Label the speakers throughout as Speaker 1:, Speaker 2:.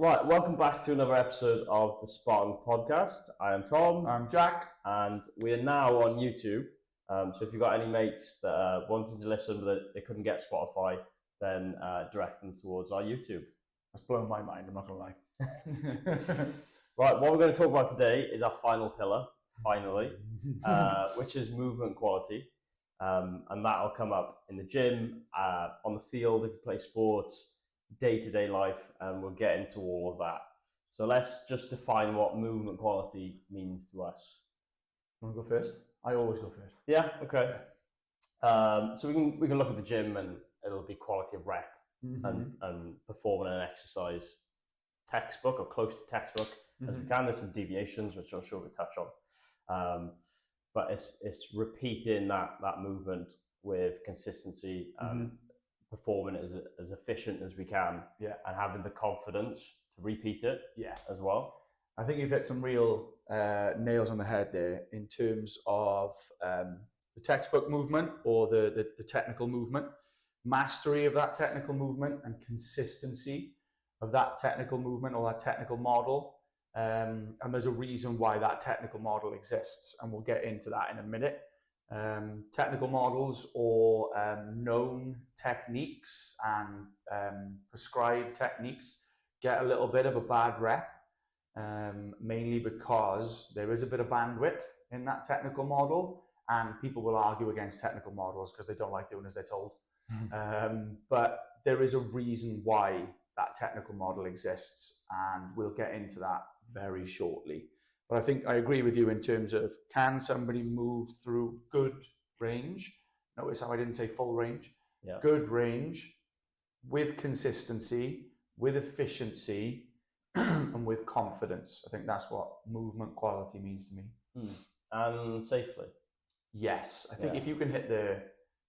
Speaker 1: Right, welcome back to another episode of the Spartan Podcast. I am Tom.
Speaker 2: I'm Jack.
Speaker 1: And we are now on YouTube. So if you've got any mates that are wanting to listen but they couldn't get Spotify, then direct them towards our YouTube.
Speaker 2: That's blown my mind, I'm not going to lie.
Speaker 1: Right, what we're going to talk about today is our final pillar, finally, which is movement quality. And that'll come up in the gym, on the field if you play sports, day-to-day life, and we'll get into all of that. So let's just define what movement quality means to us.
Speaker 2: You want to go first? I always go first.
Speaker 1: Yeah, okay. So we can look at the gym and it'll be quality of rep and performing an exercise textbook or close to textbook as we can. There's some deviations, which I'm sure we'll touch on. But it's repeating that movement with consistency and performing it as efficient as we can, and having the confidence to repeat it, as well.
Speaker 2: I think you've hit some real nails on the head there in terms of the textbook movement or the technical movement, mastery of that technical movement and consistency of that technical movement or that technical model. And there's a reason why that technical model exists, and we'll get into that in a minute. Technical models or known techniques and prescribed techniques get a little bit of a bad rep, mainly because there is a bit of bandwidth in that technical model, and people will argue against technical models because they don't like doing as they're told. But there is a reason why that technical model exists, and we'll get into that very shortly. But I think I agree with you in terms of, can somebody move through good range? Notice how I didn't say full range. Good range with consistency, with efficiency, and with confidence. I think that's what movement quality means to me.
Speaker 1: And safely.
Speaker 2: Yes. I think if you can hit the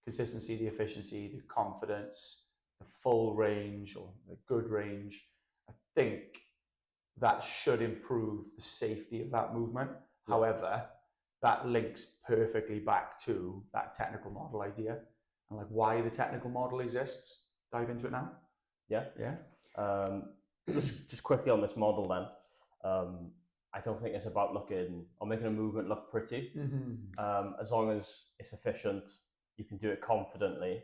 Speaker 2: consistency, the efficiency, the confidence, the full range or the good range, I think that should improve the safety of that movement. However, that links perfectly back to that technical model idea and like why the technical model exists. Dive into it now.
Speaker 1: Just quickly on this model then. I don't think it's about looking or making a movement look pretty. As long as it's efficient, you can do it confidently,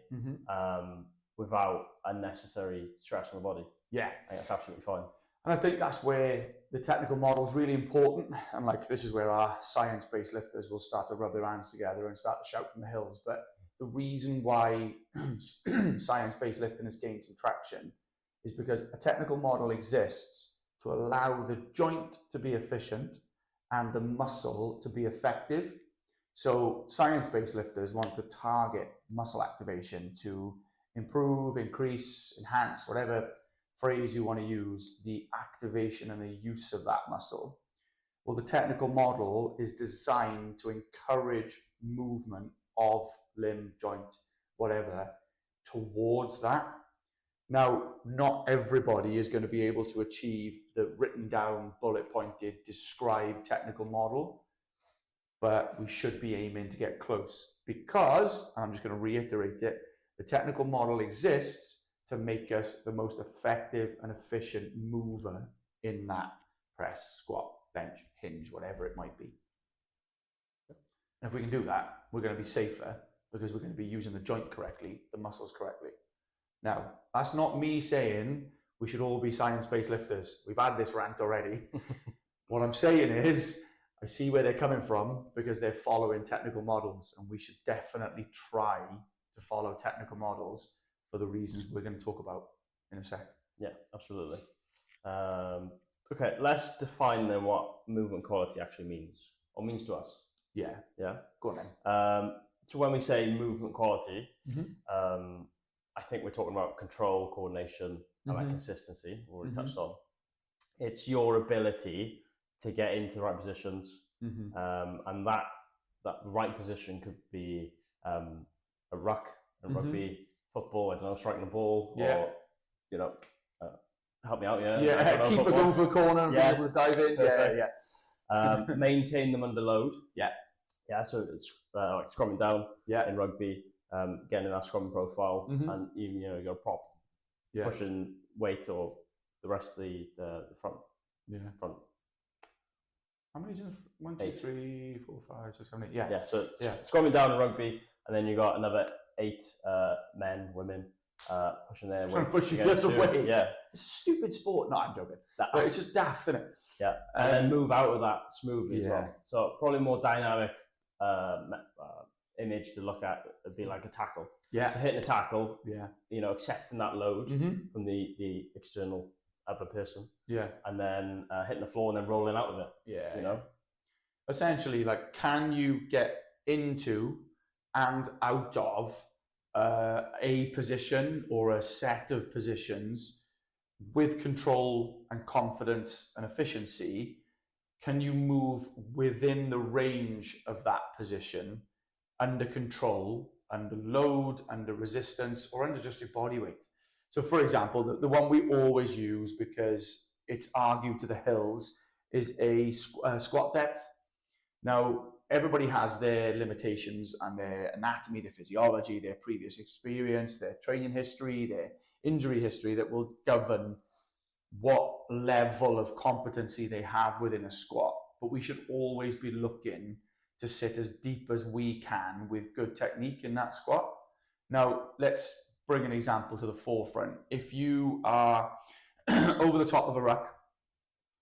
Speaker 1: without unnecessary stress on the body. I think that's absolutely fine.
Speaker 2: And I think that's where the technical model is really important. And like, this is where our science-based lifters will start to rub their hands together and start to shout from the hills. But the reason why science-based lifting has gained some traction is because a technical model exists to allow the joint to be efficient and the muscle to be effective. So science-based lifters want to target muscle activation to improve, increase, enhance, whatever phrase you want to use, the activation and the use of that muscle. Well, the technical model is designed to encourage movement of limb, joint, whatever, towards that. Now, not everybody is going to be able to achieve the written down, bullet pointed, described technical model, but we should be aiming to get close because, and I'm just going to reiterate it, the technical model exists to make us the most effective and efficient mover in that press, squat, bench, hinge, whatever it might be. And if we can do that, we're going to be safer because we're going to be using the joint correctly, the muscles correctly. Now, that's not me saying we should all be science-based lifters. We've had this rant already. What I'm saying is, I see where they're coming from because they're following technical models, and we should definitely try to follow technical models for the reasons we're going to talk about in a sec.
Speaker 1: Yeah, absolutely. Okay, let's define then what movement quality actually means, or means to us.
Speaker 2: Yeah. Go on then.
Speaker 1: So when we say movement quality, I think we're talking about control, coordination, and like consistency, we already touched on. It's your ability to get into the right positions, and that right position could be a ruck, a rugby, football, I don't know, striking a ball, or, help me out,
Speaker 2: keep it going for a corner and be able to dive in.
Speaker 1: Maintain them under load. So it's like scrumming down in rugby, getting in that scrumming profile, and even, you got a prop pushing weight or the rest of the front.
Speaker 2: Yeah.
Speaker 1: Front.
Speaker 2: How many is in 1, 2,
Speaker 1: 8.
Speaker 2: 3, 4, 5, 6, 7, 8? Yeah.
Speaker 1: Yeah. So squatting down in rugby, and then you got another 8 men, women pushing their weight.
Speaker 2: Trying to push you the other way.
Speaker 1: Yeah.
Speaker 2: It's a stupid sport. No, I'm joking. But it's just daft, isn't it?
Speaker 1: Yeah. And then move out of that smoothly as well.
Speaker 2: Yeah.
Speaker 1: So probably more dynamic image to look at would be like a tackle.
Speaker 2: Yeah.
Speaker 1: So hitting a tackle.
Speaker 2: Yeah.
Speaker 1: You know, accepting that load from the external other person.
Speaker 2: Yeah.
Speaker 1: And then hitting the floor and then rolling out of it.
Speaker 2: Yeah.
Speaker 1: You know.
Speaker 2: Essentially, like, can you get into and out of a position or a set of positions with control and confidence and efficiency? Can you move within the range of that position under control, under load, under resistance, or under just your body weight? So, for example, the one we always use, because it's argued to the hills, is a squat depth. Now, everybody has their limitations and their anatomy, their physiology, their previous experience, their training history, their injury history that will govern what level of competency they have within a squat. But we should always be looking to sit as deep as we can with good technique in that squat. Now, let's bring an example to the forefront. If you are over the top of a ruck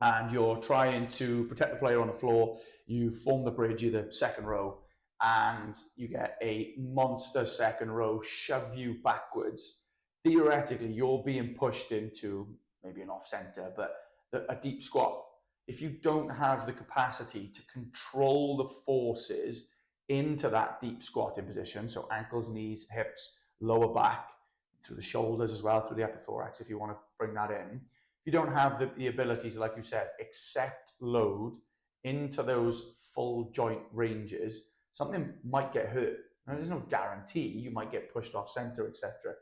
Speaker 2: and you're trying to protect the player on the floor, you form the bridge, you're the second row, and you get a monster second row shove you backwards, theoretically, you're being pushed into maybe an off center, but a deep squat. If you don't have the capacity to control the forces into that deep squatting position, so ankles, knees, hips, lower back, through the shoulders as well, through the upper thorax, if you want to bring that in, if you don't have the ability to, like you said, accept load into those full joint ranges, something might get hurt. Now, there's no guarantee. You might get pushed off center, etc.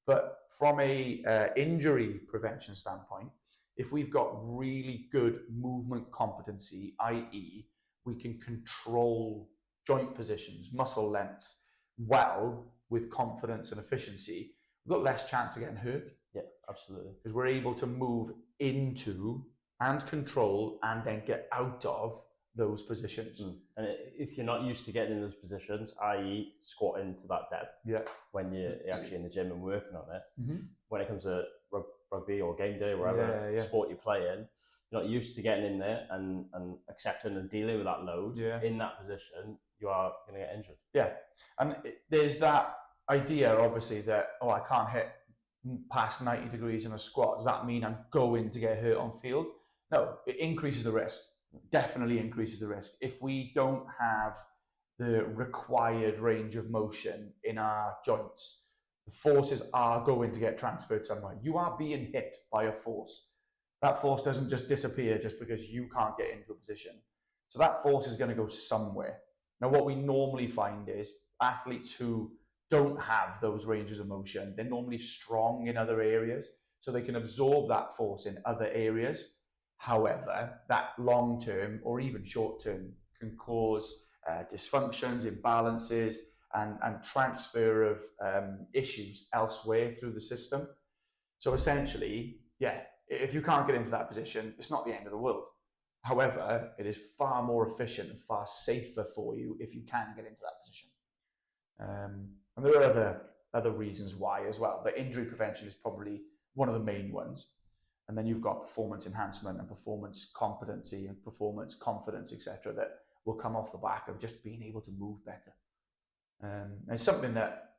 Speaker 2: But from a injury prevention standpoint, if we've got really good movement competency, i.e. we can control joint positions, muscle lengths well with confidence and efficiency, we've got less chance of getting hurt.
Speaker 1: Yeah, absolutely.
Speaker 2: Because we're able to move into and control and then get out of those positions.
Speaker 1: And if you're not used to getting in those positions, i.e. squatting to that depth, when you're actually in the gym and working on it, when it comes to rugby or game day, wherever sport you play in, you're not used to getting in there and accepting and dealing with that load in that position, you are going to get injured. Yeah,
Speaker 2: and there's that idea, obviously, that, oh, I can't hit past 90 degrees in a squat. Does that mean I'm going to get hurt on field? No, it increases the risk. Definitely increases the risk. If we don't have the required range of motion in our joints, the forces are going to get transferred somewhere. You are being hit by a force. That force doesn't just disappear just because you can't get into a position. So that force is going to go somewhere. Now, what we normally find is athletes who don't have those ranges of motion, they're normally strong in other areas, so they can absorb that force in other areas. However, that long-term or even short-term can cause dysfunctions, imbalances, and transfer of issues elsewhere through the system. So essentially, if you can't get into that position, it's not the end of the world. However, it is far more efficient and far safer for you if you can get into that position. And there are other reasons why as well, but injury prevention is probably one of the main ones. And then you've got performance enhancement and performance competency and performance confidence, etc., that will come off the back of just being able to move better. And it's something that,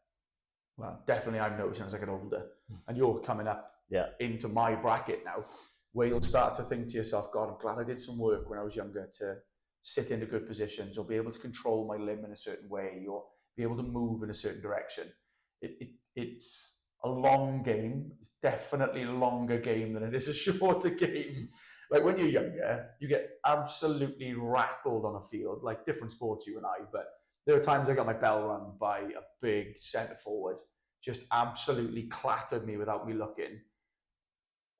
Speaker 2: well, definitely I'm noticing as I get older, and you're coming up into my bracket now, where you'll start to think to yourself, God, I'm glad I did some work when I was younger to sit into good positions or be able to control my limb in a certain way or be able to move in a certain direction. It's a long game. It's definitely a longer game than it is a shorter game. Like when you're younger, you get absolutely rattled on a field, like different sports, you and I, but there are times I got my bell rung by a big centre forward, just absolutely clattered me without me looking.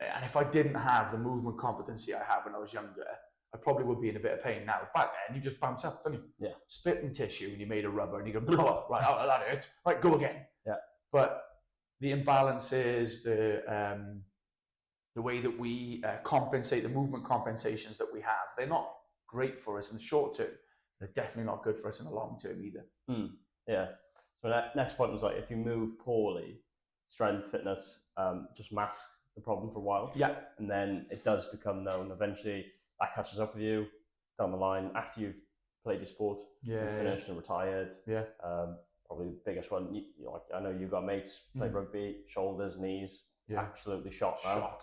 Speaker 2: And if I didn't have the movement competency I had when I was younger, I probably would be in a bit of pain now. Back then, you just bounce up, don't you?
Speaker 1: Yeah.
Speaker 2: Spit and tissue, and you made a rubber, and you go, blah, right, oh, that hurt. Right, go again.
Speaker 1: Yeah.
Speaker 2: But the imbalances, the way that we compensate, the movement compensations that we have, they're not great for us in the short term. They're definitely not good for us in the long term either.
Speaker 1: Yeah. So that next point was like, if you move poorly, strength, fitness just masks the problem for a while.
Speaker 2: Yeah.
Speaker 1: And then it does become known. Eventually, that catches up with you down the line after you've played your sport, you're finished and retired.
Speaker 2: Yeah.
Speaker 1: Probably the biggest one. Like, I know you've got mates play rugby, shoulders, knees, absolutely shot now.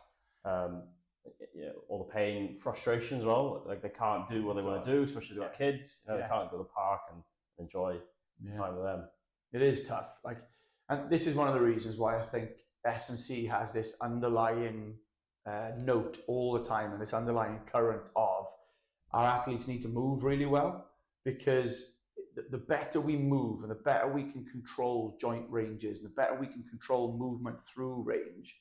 Speaker 1: All the pain, frustration as well. Like they can't do what they want to do, especially if they've got kids. They can't go to the park and enjoy time with them.
Speaker 2: It is tough. And this is one of the reasons why I think S&C has this underlying note all the time, and this underlying current of our athletes need to move really well, because the better we move and the better we can control joint ranges, and the better we can control movement through range,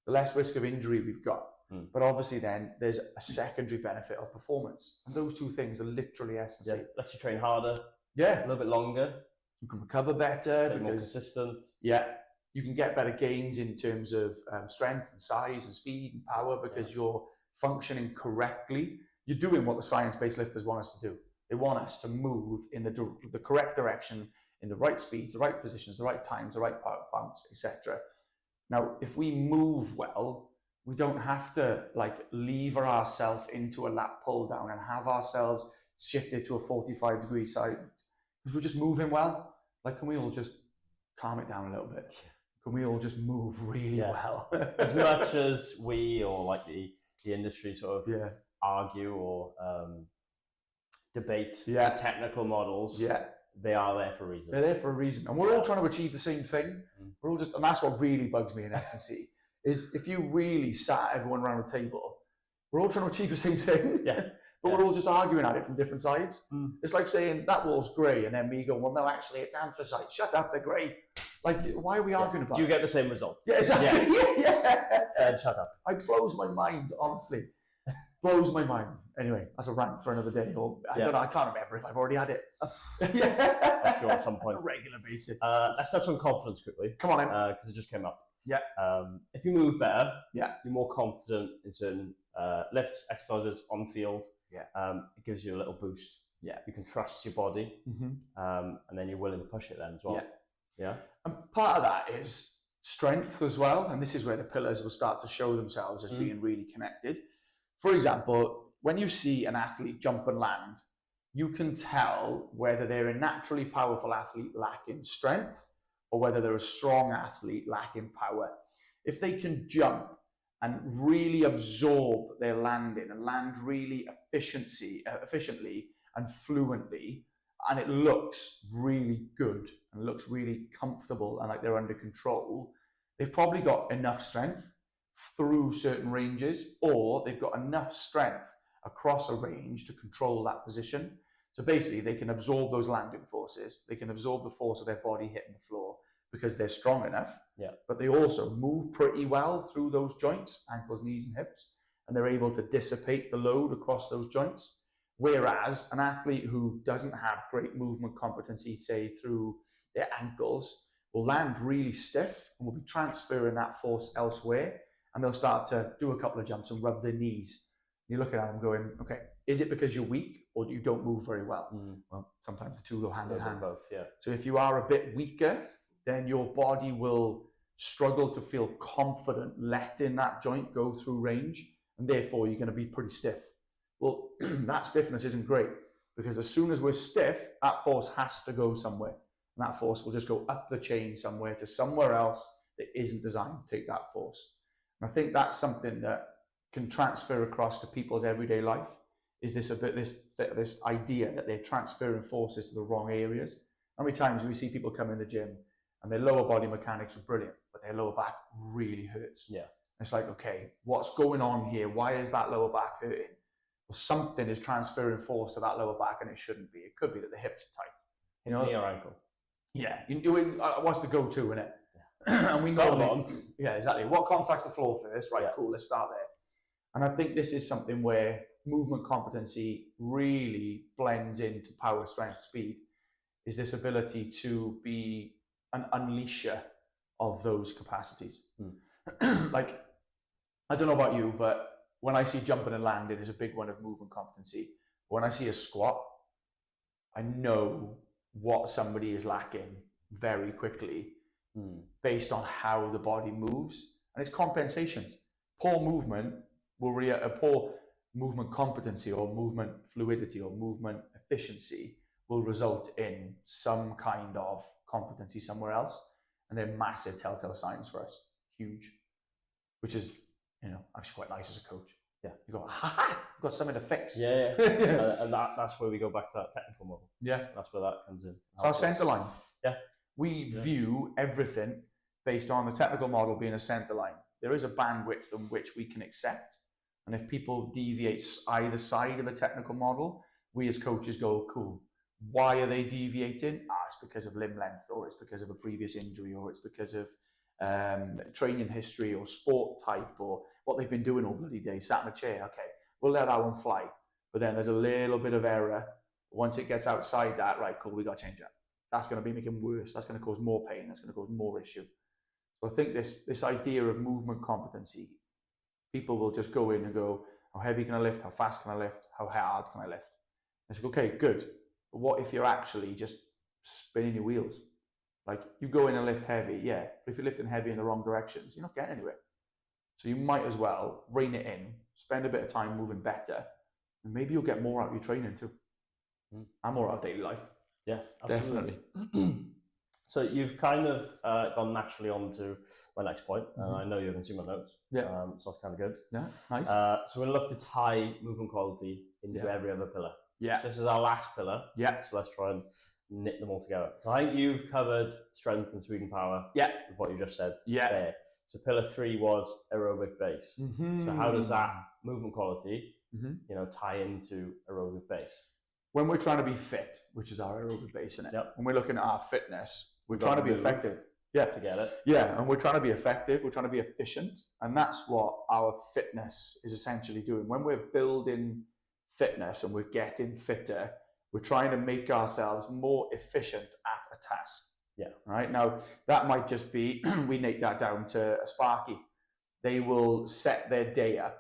Speaker 2: the less risk of injury we've got. But obviously then there's a secondary benefit of performance. And those two things are literally S&C.
Speaker 1: Yeah, lets you train harder.
Speaker 2: Yeah.
Speaker 1: A little bit longer.
Speaker 2: You can recover better.
Speaker 1: Stay more consistent.
Speaker 2: Yeah. You can get better gains in terms of strength and size and speed and power, because you're functioning correctly. You're doing what the science-based lifters want us to do. They want us to move in the correct direction, in the right speeds, the right positions, the right times, the right power pounds, etc. Now, if we move well, we don't have to lever ourselves into a lat pull down and have ourselves shifted to a 45-degree side, because we're just moving well. Can we all just calm it down a little bit? Can we all just move really well?
Speaker 1: As much as we or the industry sort of argue or debate the technical models, they are there for a reason.
Speaker 2: They're there for a reason. And we're all trying to achieve the same thing. We're all and that's what really bugs me in S&C, is if you really sat everyone around the table, we're all trying to achieve the same thing. But we're all just arguing at it from different sides. It's like saying that wall's grey, and then me go, well, no, actually, it's anthracite. Shut up, they're grey. Why are we arguing about it?
Speaker 1: Do you get the same result?
Speaker 2: Yeah, exactly.
Speaker 1: Then shut up.
Speaker 2: It blows my mind, honestly. Blows my mind. Anyway, that's a rant for another day. Or I don't know, I can't remember if I've already had it.
Speaker 1: I'm sure at some point.
Speaker 2: On a regular basis.
Speaker 1: Let's touch on confidence quickly.
Speaker 2: Come on in.
Speaker 1: Because it just came up.
Speaker 2: Yeah.
Speaker 1: If you move better,
Speaker 2: you're
Speaker 1: more confident in certain lifts, exercises on field. It gives you a little boost. You can trust your body, and then you're willing to push it then as well.
Speaker 2: And part of that is strength as well, and this is where the pillars will start to show themselves as being really connected. For example, when you see an athlete jump and land, you can tell whether they're a naturally powerful athlete lacking strength, or whether they're a strong athlete lacking power. If they can jump and really absorb their landing and land really efficiently and fluently, and it looks really good and looks really comfortable and like they're under control, they've probably got enough strength through certain ranges, or they've got enough strength across a range to control that position. So basically they can absorb those landing forces, they can absorb the force of their body hitting the floor because they're strong enough, but they also move pretty well through those joints, ankles, knees and hips, and they're able to dissipate the load across those joints. Whereas an athlete who doesn't have great movement competency, say through their ankles, will land really stiff and will be transferring that force elsewhere, and they'll start to do a couple of jumps and rub their knees. You're looking at them going, okay, is it because you're weak or you don't move very well? Well, sometimes the two go hand in hand.
Speaker 1: Both,
Speaker 2: So if you are a bit weaker, then your body will struggle to feel confident letting that joint go through range, and therefore you're going to be pretty stiff. Well, that stiffness isn't great, because as soon as we're stiff, that force has to go somewhere, and that force will just go up the chain somewhere to somewhere else that isn't designed to take that force. And I think that's something that can transfer across to people's everyday life, is this idea that they're transferring forces to the wrong areas. How many times do we see people come in the gym and their lower body mechanics are brilliant, but their lower back really hurts? It's like, okay, what's going on here? Why is that lower back hurting? Well, something is transferring force to that lower back, and it shouldn't be. It could be that the hips are tight.
Speaker 1: Knee or ankle.
Speaker 2: What's the go-to, isn't it? And we know. Exactly. What contacts the floor first? Right, cool, let's start there. And I think this is something where movement competency really blends into power, strength, speed, is this ability to be an unleasher of those capacities. Like I don't know about you, but when I see jumping and landing is a big one of movement competency. When I see a squat, I know what somebody is lacking very quickly based on how the body moves, and it's compensations. Poor movement poor movement competency or movement fluidity or movement efficiency will result in some kind of competency somewhere else, and they're massive telltale signs for us. Huge, which is actually quite nice as a coach.
Speaker 1: Yeah,
Speaker 2: you go, ha! You've got something to fix.
Speaker 1: Yeah. And that's where we go back to that technical model.
Speaker 2: Yeah,
Speaker 1: that's where that comes in.
Speaker 2: It's our center line.
Speaker 1: Yeah,
Speaker 2: we view everything based on the technical model being a center line. There is a bandwidth in which we can accept, and if people deviate either side of the technical model, we as coaches go, cool. Why are they deviating? It's because of limb length, or it's because of a previous injury, or it's because of training history or sport type, or what they've been doing all bloody day, sat in a chair. Okay, we'll let that one fly. But then there's a little bit of error. Once it gets outside that, right, cool, we got to change that. That's going to be making worse. That's going to cause more pain. That's going to cause more issue. So I think this idea of movement competency, people will just go in and go, how heavy can I lift? How fast can I lift? How hard can I lift? And it's like, okay, good. But what if you're actually just spinning your wheels? Like, you go in and lift heavy, yeah, but if you're lifting heavy in the wrong directions, you're not getting anywhere. So you might as well rein it in, spend a bit of time moving better, and maybe you'll get more out of your training too. And more out of daily life.
Speaker 1: Yeah, absolutely. Definitely. So you've kind of gone naturally on to my next point, and I know you can see my notes. Yeah. So that's kind of good.
Speaker 2: Yeah, nice.
Speaker 1: So we're going to look to tie movement quality into every other pillar.
Speaker 2: Yeah.
Speaker 1: So this is our last pillar. Yeah. So let's try and knit them all together. So I think you've covered strength and speed and power. Yeah. With what you just said. Yeah. There. So pillar 3 was aerobic base. So how does that movement quality, tie into aerobic base?
Speaker 2: When we're trying to be fit, which is our aerobic base, isn't it? Yep. When we're looking at our fitness, we're trying to be effective. Yeah.
Speaker 1: To get it.
Speaker 2: Yeah, and we're trying to be effective. We're trying to be efficient, and that's what our fitness is essentially doing. When we're building fitness and we're getting fitter, we're trying to make ourselves more efficient at a task. Yeah. Right. Now that might just be we make that down to a Sparky. They will set their day up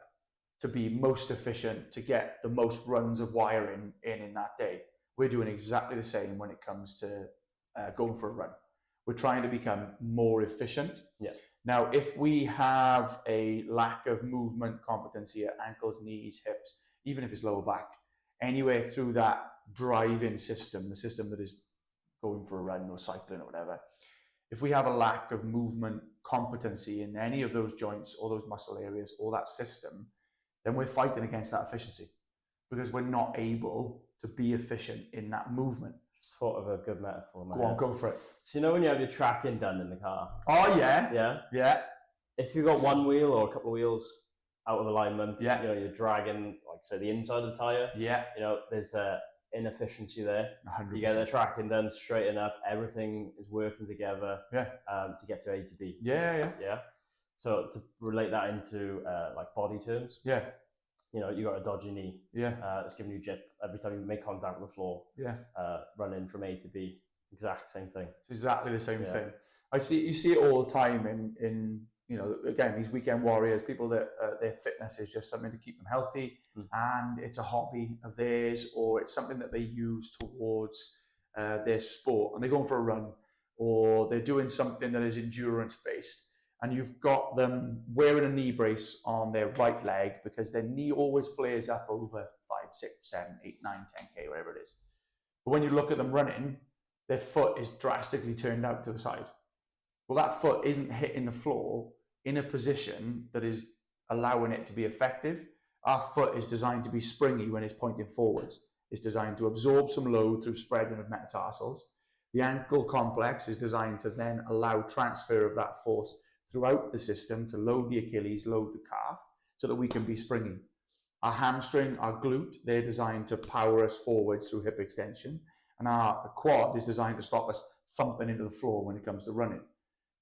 Speaker 2: to be most efficient, to get the most runs of wiring in that day. We're doing exactly the same when it comes to going for a run. We're trying to become more efficient. Yeah. Now, if we have a lack of movement competency at ankles, knees, hips, even if it's lower back, anywhere through that driving system, the system that is going for a run or cycling or whatever, if we have a lack of movement competency in any of those joints or those muscle areas or that system, then we're fighting against that efficiency because we're not able to be efficient in that movement.
Speaker 1: Just thought of a good metaphor.
Speaker 2: Go on, go for it.
Speaker 1: So when you have your tracking done in the car?
Speaker 2: Oh yeah.
Speaker 1: Yeah?
Speaker 2: Yeah.
Speaker 1: If you've got one wheel or a couple of wheels out of alignment, you're dragging, like say, the inside of the tyre. Yeah. There's a inefficiency there. 100%. You get the tracking done, straighten up, everything is working together. Yeah. To get to A to B.
Speaker 2: Yeah.
Speaker 1: So to relate that into like body terms. Yeah. You got a dodgy knee. Yeah. It's giving you jip every time you make contact with the floor. Yeah. Running from A to B. Exact same thing.
Speaker 2: It's exactly the same thing. You see it all the time in again, these weekend warriors, people that their fitness is just something to keep them healthy, and it's a hobby of theirs, or it's something that they use towards their sport, and they're going for a run, or they're doing something that is endurance based, and you've got them wearing a knee brace on their right leg because their knee always flares up over 5, 6, 7, 8, 9, 10K, whatever it is. But when you look at them running, their foot is drastically turned out to the side. Well, that foot isn't hitting the floor in a position that is allowing it to be effective. Our foot is designed to be springy when it's pointing forwards. It's designed to absorb some load through spreading of metatarsals. The ankle complex is designed to then allow transfer of that force throughout the system to load the Achilles, load the calf, so that we can be springy. Our hamstring, our glute, they're designed to power us forwards through hip extension. And our quad is designed to stop us thumping into the floor when it comes to running.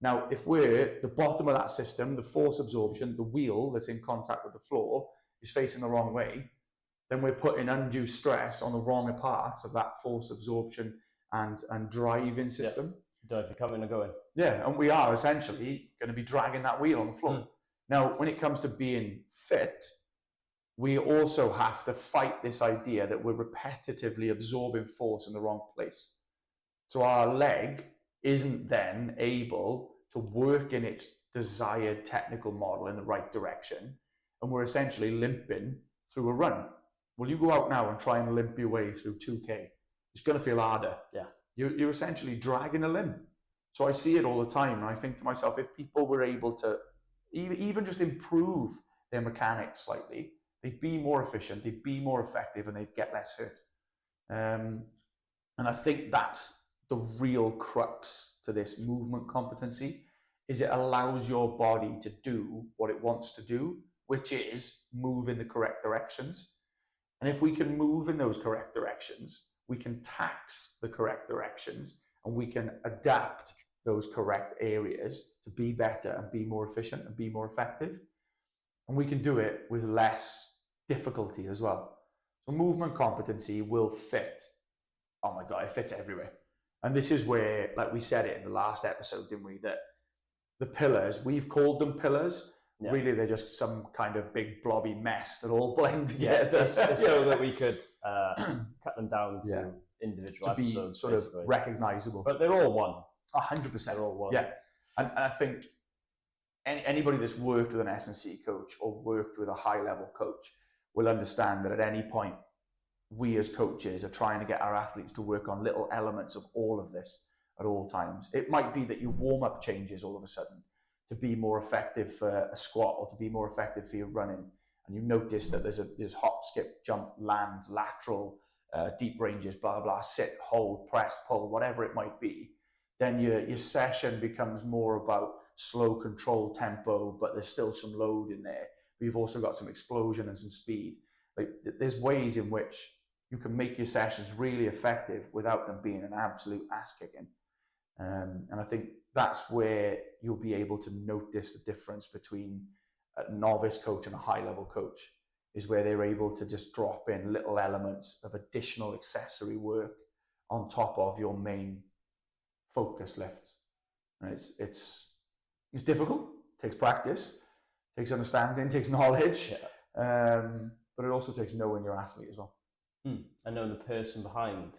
Speaker 2: Now, if we're the bottom of that system, the force absorption, the wheel that's in contact with the floor is facing the wrong way, then we're putting undue stress on the wrong parts of that force absorption and driving system.
Speaker 1: Don't know if you're coming or going.
Speaker 2: Yeah, and we are essentially going to be dragging that wheel on the floor. Now, when it comes to being fit, we also have to fight this idea that we're repetitively absorbing force in the wrong place. So our leg isn't then able to work in its desired technical model in the right direction, and we're essentially limping through a run. Well, you go out now and try and limp your way through 2K. It's going to feel harder.
Speaker 1: Yeah.
Speaker 2: You're essentially dragging a limb. So I see it all the time, and I think to myself, if people were able to even just improve their mechanics slightly, they'd be more efficient, they'd be more effective, and they'd get less hurt. And I think that's the real crux to this movement competency, is it allows your body to do what it wants to do, which is move in the correct directions. And if we can move in those correct directions, we can tax the correct directions, and we can adapt those correct areas to be better and be more efficient and be more effective. And we can do it with less difficulty as well. So movement competency will fit. Oh my God, it fits everywhere. And this is where, like we said it in the last episode, didn't we, that the pillars, we've called them pillars. Yeah. Really, they're just some kind of big blobby mess that all blend together.
Speaker 1: Yeah, it's so that we could cut them down to individual
Speaker 2: to
Speaker 1: episodes.
Speaker 2: Be sort of recognizable.
Speaker 1: But they're all one.
Speaker 2: 100%.
Speaker 1: They're all one.
Speaker 2: Yeah. And I think anybody that's worked with an S&C coach or worked with a high-level coach will understand that at any point, we as coaches are trying to get our athletes to work on little elements of all of this at all times. It might be that your warm-up changes all of a sudden to be more effective for a squat or to be more effective for your running. And you notice that there's hop, skip, jump, land, lateral, deep ranges, blah, blah, sit, hold, press, pull, whatever it might be. Then your session becomes more about slow control tempo, but there's still some load in there. But you've also got some explosion and some speed. Like, there's ways in which you can make your sessions really effective without them being an absolute ass kicking. And I think that's where you'll be able to notice the difference between a novice coach and a high-level coach, is where they're able to just drop in little elements of additional accessory work on top of your main focus lift. And it's difficult, takes practice, takes understanding, takes knowledge, but it also takes knowing your athlete as well.
Speaker 1: And knowing the person behind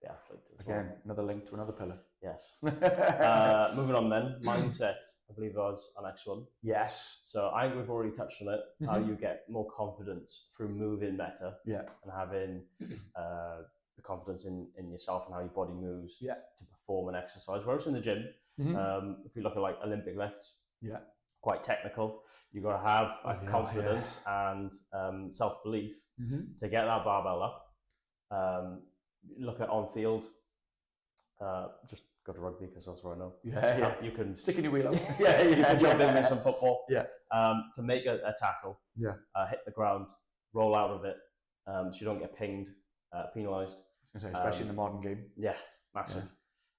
Speaker 1: the athlete as well.
Speaker 2: Again, another link to another pillar.
Speaker 1: Yes. Moving on then, mindset, I believe was our next one.
Speaker 2: Yes.
Speaker 1: So I think we've already touched on it, how you get more confidence through moving better and having the confidence in yourself and how your body moves to perform an exercise. Whereas in the gym, if you look at like Olympic lifts, quite technical, you've got to have confidence and self-belief to get that barbell up. Look at on-field, just go to rugby because that's what I know. You can
Speaker 2: stick in your wheel up.
Speaker 1: You can jump in with some football. To make a tackle, hit the ground, roll out of it, so you don't get pinged, penalised.
Speaker 2: Especially in the modern game.
Speaker 1: Yes, massive.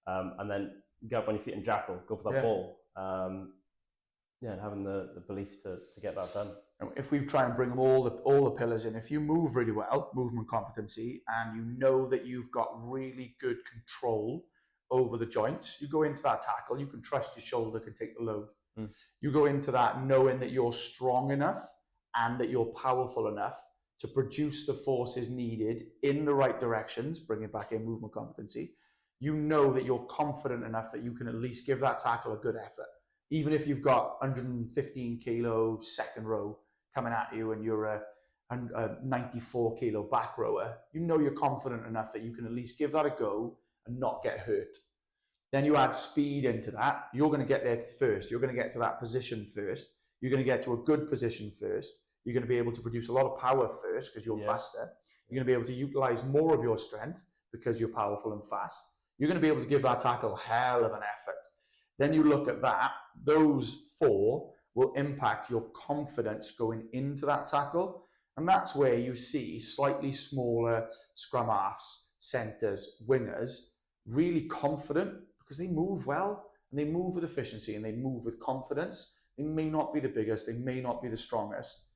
Speaker 1: And then get up on your feet and jackal, go for that ball. And having the belief to get that done.
Speaker 2: If we try and bring all the pillars in, if you move really well, movement competency, and you know that you've got really good control over the joints, you go into that tackle, you can trust your shoulder can take the load. You go into that knowing that you're strong enough and that you're powerful enough to produce the forces needed in the right directions, bring it back in movement competency. You know that you're confident enough that you can at least give that tackle a good effort. Even if you've got 115 kilo second row coming at you and you're a 94 kilo back rower, you know you're confident enough that you can at least give that a go and not get hurt. Then you add speed into that. You're going to get there first. You're going to get to that position first. You're going to get to a good position first. You're going to be able to produce a lot of power first because you're faster. You're going to be able to utilize more of your strength because you're powerful and fast. You're going to be able to give that tackle hell of an effort. Then you look at that, those four will impact your confidence going into that tackle. And that's where you see slightly smaller scrum halves, centers, wingers, really confident because they move well and they move with efficiency and they move with confidence. They may not be the biggest, they may not be the strongest,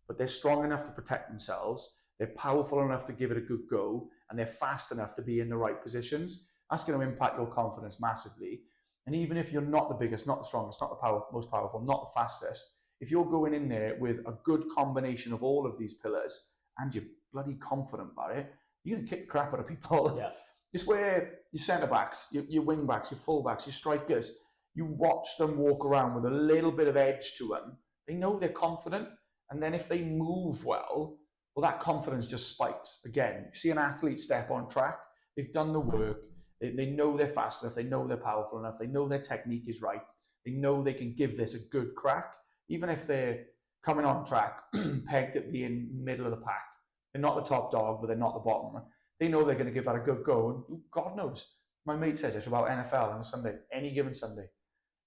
Speaker 2: but they're strong enough to protect themselves. They're powerful enough to give it a good go, and they're fast enough to be in the right positions. That's going to impact your confidence massively. And even if you're not the biggest, not the strongest, not the most powerful, not the fastest, if you're going in there with a good combination of all of these pillars and you're bloody confident about it, you're going to kick the crap out of people.
Speaker 1: Yeah.
Speaker 2: It's where your centre backs, your wing backs, your full backs, your strikers, you watch them walk around with a little bit of edge to them. They know they're confident. And then if they move well, that confidence just spikes. Again, you see an athlete step on track, they've done the work, they know they're fast enough, they know they're powerful enough, they know their technique is right, they know they can give this a good crack, even if they're coming on track, pegged at being middle of the pack. They're not the top dog, but they're not the bottom. They know they're going to give that a good go, and God knows. My mate says this about NFL on a Sunday, any given Sunday.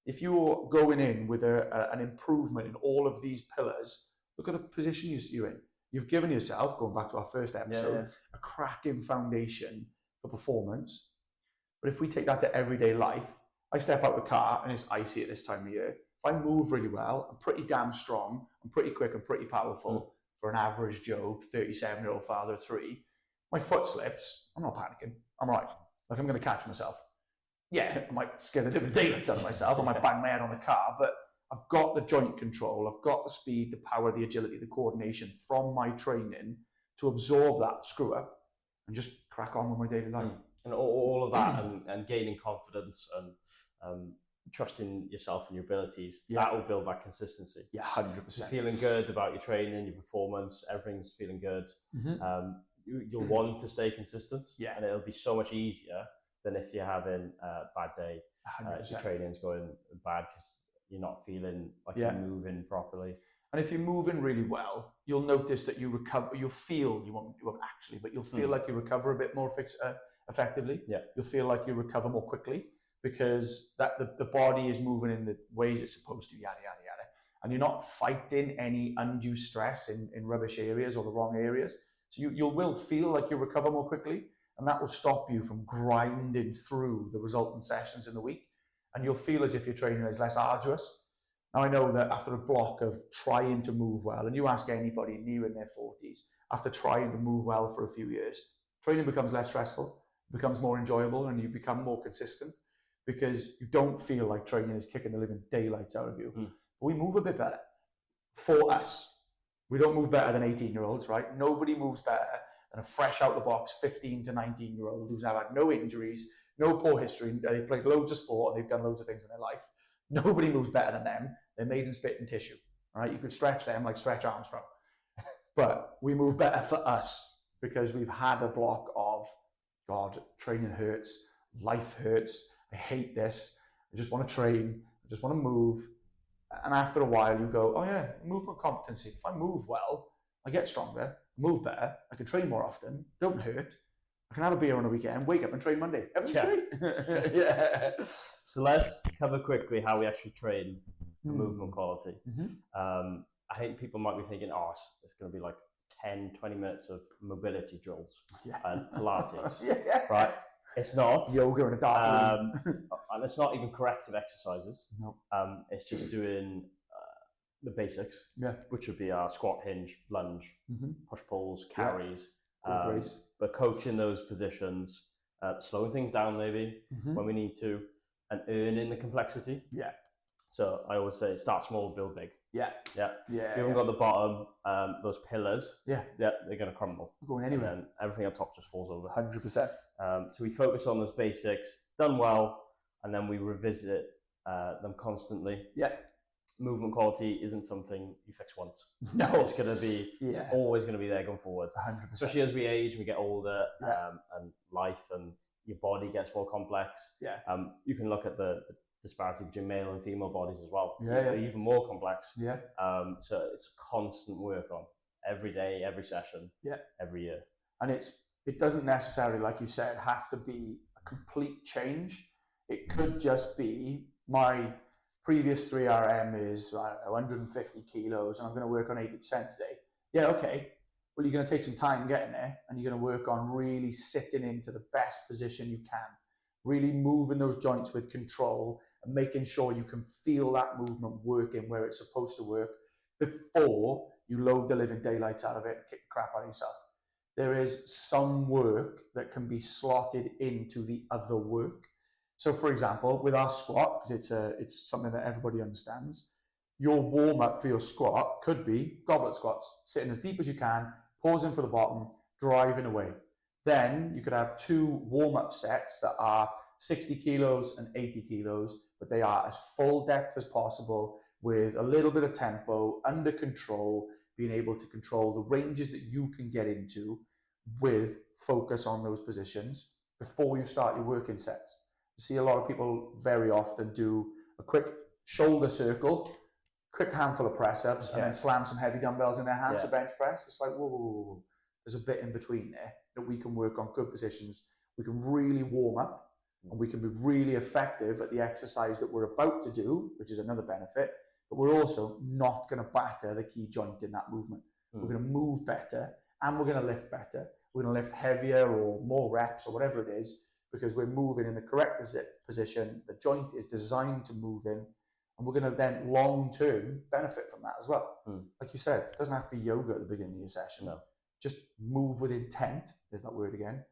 Speaker 2: If you're going in with an improvement in all of these pillars, look at the position you're in. You've given yourself, going back to our first episode, a cracking foundation for performance. But if we take that to everyday life, I step out the car and it's icy at this time of year. If I move really well, I'm pretty damn strong, I'm pretty quick, I'm pretty powerful for an average Joe, 37-year-old father of 3. My foot slips, I'm not panicking. I'm all right. Like, I'm going to catch myself. Yeah, I might scare the living daylights out of myself. I might bang my head on the car, but I've got the joint control. I've got the speed, the power, the agility, the coordination from my training to absorb that screw up and just crack on with my daily life.
Speaker 1: And all of that and gaining confidence and trusting yourself and your abilities, that will build that consistency.
Speaker 2: Yeah, 100%.
Speaker 1: You're feeling good about your training, your performance, everything's feeling good. You'll want to stay consistent, and it'll be so much easier than if you're having a bad day. Your training's going bad because you're not feeling like you're moving properly.
Speaker 2: And if you're moving really well, you'll notice that you recover. You'll feel, you won't actually, but you'll feel like you recover a bit more effectively.
Speaker 1: Yeah.
Speaker 2: You'll feel like you recover more quickly because the body is moving in the ways it's supposed to, yada, yada, yada. And you're not fighting any undue stress in rubbish areas or the wrong areas. So you will feel like you recover more quickly, and that will stop you from grinding through the resultant sessions in the week. And you'll feel as if your training is less arduous. Now, I know that after a block of trying to move well, and you ask anybody near in their 40s, after trying to move well for a few years, training becomes less stressful, becomes more enjoyable, and you become more consistent because you don't feel like training is kicking the living daylights out of you. But we move a bit better. For us, we don't move better than 18-year-olds, right? Nobody moves better than a fresh out the box 15 to 19-year-old who's now had no injuries, no poor history, they've played loads of sport, they've done loads of things in their life. Nobody moves better than them. They're made in spit and tissue, right? You could stretch them like Stretch Armstrong. But we move better for us because we've had a block of, God, training hurts, life hurts, I hate this, I just want to train, I just want to move. And after a while you go, oh yeah, movement competency. If I move well, I get stronger, move better, I can train more often, don't hurt, I can have a beer on a weekend, wake up and train Monday. Everything's great.
Speaker 1: So let's cover quickly how we actually train for movement quality. I think people might be thinking, oh, it's going to be like 10, 20 minutes of mobility drills and Pilates, right? It's not.
Speaker 2: Yoga in a dark room.
Speaker 1: And it's not even corrective exercises.
Speaker 2: No.
Speaker 1: It's just doing the basics, which would be our squat, hinge, lunge, push-pulls, carries. But coaching those positions, slowing things down maybe when we need to, and earning the complexity. So I always say start small, build big. You haven't got the bottom, those pillars. They're going to crumble.
Speaker 2: Not going anywhere.
Speaker 1: And then everything up top just falls over.
Speaker 2: 100%.
Speaker 1: So we focus on those basics, done well, and then we revisit them constantly. Movement quality isn't something you fix once.
Speaker 2: No,
Speaker 1: it's going to be. It's always going to be there going forward.
Speaker 2: 100%.
Speaker 1: Especially as we age and we get older, and life and your body gets more complex. You can look at the disparity between male and female bodies as well. They're even more complex. So it's constant work on every day, every session, every year.
Speaker 2: And it doesn't necessarily, like you said, have to be a complete change. It could just be my previous 3RM is, I don't know, 150 kilos and I'm going to work on 80% today. Okay. Well, you're going to take some time getting there and you're going to work on really sitting into the best position you can, really moving those joints with control and making sure you can feel that movement working where it's supposed to work before you load the living daylights out of it and kick the crap out of yourself. There is some work that can be slotted into the other work. So for example, with our squat, because it's something that everybody understands, your warm up for your squat could be goblet squats, sitting as deep as you can, pausing for the bottom, driving away. Then you could have 2 warm up sets that are 60 kilos and 80 kilos, but they are as full depth as possible with a little bit of tempo, under control, being able to control the ranges that you can get into with focus on those positions before you start your working sets. You see a lot of people very often do a quick shoulder circle, quick handful of press-ups, and then slam some heavy dumbbells in their hands to bench press. It's like, whoa, whoa, whoa, whoa. There's a bit in between there that we can work on good positions. We can really warm up, and we can be really effective at the exercise that we're about to do, which is another benefit, but we're also not going to batter the key joint in that movement. We're going to move better, and we're going to lift better. We're going to lift heavier or more reps or whatever it is, because we're moving in the correct position. The joint is designed to move in, and we're going to then long-term benefit from that as well. Like you said, it doesn't have to be yoga at the beginning of your session.
Speaker 1: No.
Speaker 2: Just move with intent. There's that word again.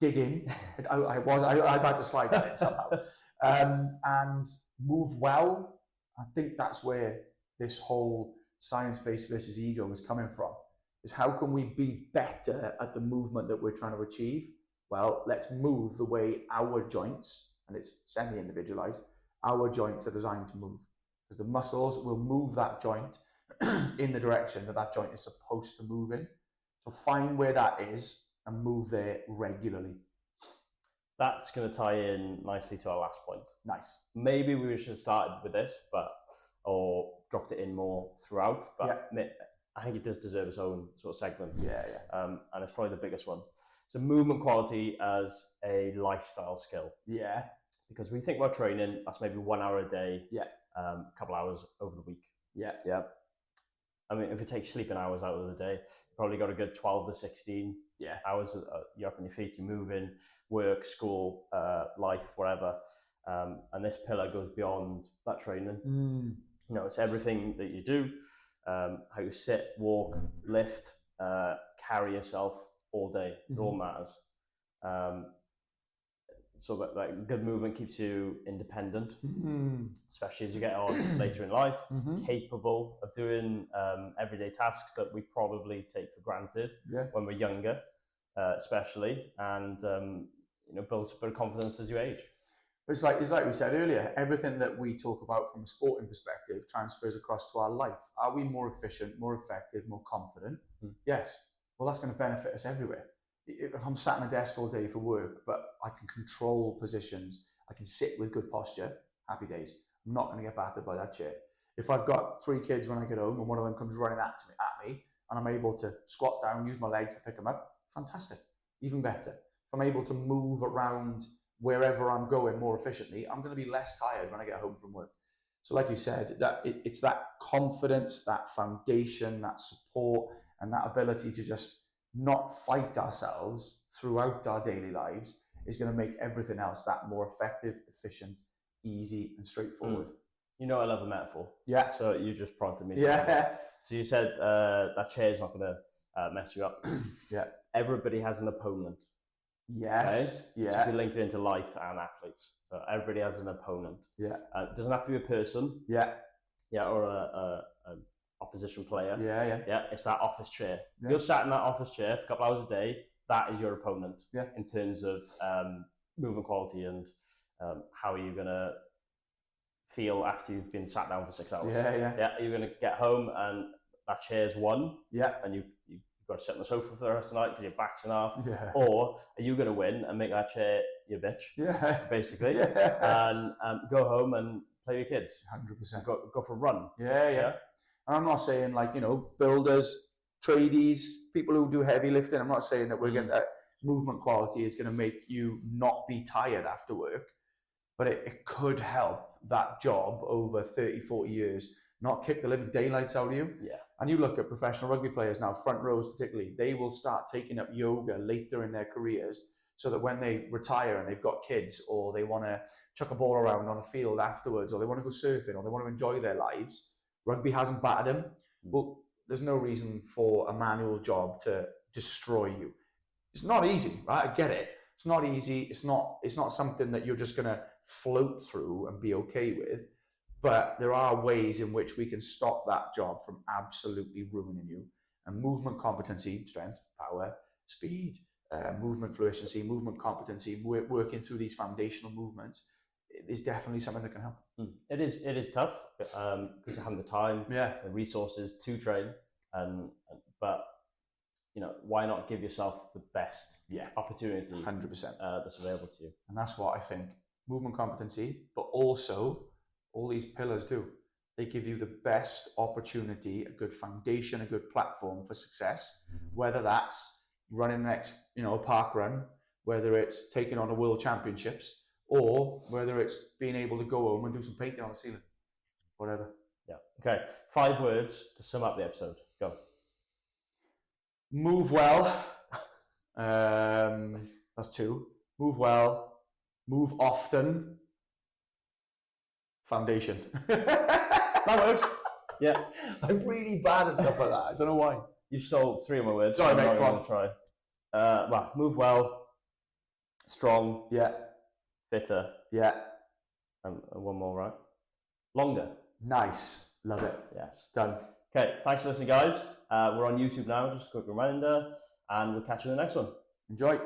Speaker 2: Dig in. I've had to slide that in somehow. And move well. I think that's where this whole science-based versus ego is coming from. Is how can we be better at the movement that we're trying to achieve? Well, let's move the way our joints, and it's semi-individualized, our joints are designed to move. Because the muscles will move that joint in the direction that that joint is supposed to move in. So find where that is and move there regularly.
Speaker 1: That's going to tie in nicely to our last point.
Speaker 2: Nice.
Speaker 1: Maybe we should have started with this, or dropped it in more throughout, but I think it does deserve its own sort of segment. And it's probably the biggest one. So movement quality as a lifestyle skill.
Speaker 2: Yeah.
Speaker 1: Because we think about training, that's maybe 1 hour a day.
Speaker 2: Yeah.
Speaker 1: A couple hours over the week.
Speaker 2: Yeah.
Speaker 1: Yeah. I mean, if you take sleeping hours out of the day, you probably got a good 12 to 16 hours. You're up on your feet, you're moving, work, school, life, whatever. And this pillar goes beyond that training. You know, it's everything that you do, how you sit, walk, lift, carry yourself all day. It all matters. So that good movement keeps you independent, especially as you get on later in life, capable of doing everyday tasks that we probably take for granted when we're younger, especially, and builds a bit of confidence as you age.
Speaker 2: It's like we said earlier, everything that we talk about from a sporting perspective transfers across to our life. Are we more efficient, more effective, more confident? Yes. Well, that's going to benefit us everywhere. If I'm sat at a desk all day for work, but I can control positions, I can sit with good posture, happy days. I'm not going to get battered by that chair. If I've got 3 kids when I get home and one of them comes running at me and I'm able to squat down, use my legs to pick them up, fantastic, even better. If I'm able to move around wherever I'm going more efficiently, I'm going to be less tired when I get home from work. So like you said, that it's that confidence, that foundation, that support, and that ability to just not fight ourselves throughout our daily lives is going to make everything else that more effective, efficient, easy, and straightforward.
Speaker 1: You know, I love a metaphor.
Speaker 2: Yeah.
Speaker 1: So you just prompted me.
Speaker 2: Yeah.
Speaker 1: So you said that chair is not going to mess you up.
Speaker 2: Yeah.
Speaker 1: Everybody has an opponent.
Speaker 2: Yes.
Speaker 1: Okay?
Speaker 2: Yeah.
Speaker 1: So if you link it into life and athletes. So everybody has an opponent.
Speaker 2: Yeah.
Speaker 1: It doesn't have to be a person.
Speaker 2: Yeah.
Speaker 1: Yeah, or an opposition player.
Speaker 2: Yeah.
Speaker 1: Yeah, it's that office chair.
Speaker 2: Yeah.
Speaker 1: You're sat in that office chair for a couple hours a day. That is your opponent.
Speaker 2: Yeah.
Speaker 1: In terms of movement quality and how are you going to feel after you've been sat down for 6 hours. Yeah, you're going to get home and that chair's won.
Speaker 2: Yeah.
Speaker 1: And you've got to sit on the sofa for the rest of the night because your back's enough.
Speaker 2: Yeah.
Speaker 1: Or are you going to win and make that chair your bitch?
Speaker 2: Yeah.
Speaker 1: Basically.
Speaker 2: Yeah.
Speaker 1: And go home and play with your kids.
Speaker 2: 100%.
Speaker 1: Go for a run.
Speaker 2: Yeah. And I'm not saying builders, tradies, people who do heavy lifting, I'm not saying that we're going to, movement quality is going to make you not be tired after work, but it could help that job over 30, 40 years not kick the living daylights out of you.
Speaker 1: Yeah.
Speaker 2: And you look at professional rugby players now, front rows particularly, they will start taking up yoga later in their careers so that when they retire and they've got kids or they want to chuck a ball around on a field afterwards or they want to go surfing or they want to enjoy their lives, rugby hasn't battered them. Well, there's no reason for a manual job to destroy you. It's not easy, right? I get it. It's not easy. It's not something that you're just going to float through and be okay with. But there are ways in which we can stop that job from absolutely ruining you. And movement competency, strength, power, speed, movement fluency, movement competency, working through these foundational movements is definitely something that can help.
Speaker 1: It is tough because you have the time, the resources to train, but why not give yourself the best opportunity
Speaker 2: 100%
Speaker 1: that's available to you?
Speaker 2: And that's what I think movement competency, but also all these pillars do. They give you the best opportunity, a good foundation, a good platform for success, whether that's running the next park run, whether it's taking on the world championships, or whether it's being able to go home and do some painting on the ceiling, whatever.
Speaker 1: Yeah. Okay. 5 words to sum up the episode. Go.
Speaker 2: Move well. That's 2. Move well. Move often. Foundation.
Speaker 1: That works. Yeah.
Speaker 2: I'm really bad at stuff like that. I don't know why.
Speaker 1: You stole 3 of my words.
Speaker 2: Sorry,
Speaker 1: so
Speaker 2: mate.
Speaker 1: I'm not going to try. Well, move well. Strong.
Speaker 2: Yeah.
Speaker 1: Fitter.
Speaker 2: Yeah.
Speaker 1: And one more, right? Longer.
Speaker 2: Nice. Love it.
Speaker 1: Yes.
Speaker 2: Done.
Speaker 1: Okay. Thanks for listening, guys. We're on YouTube now. Just a quick reminder. And we'll catch you in the next one.
Speaker 2: Enjoy.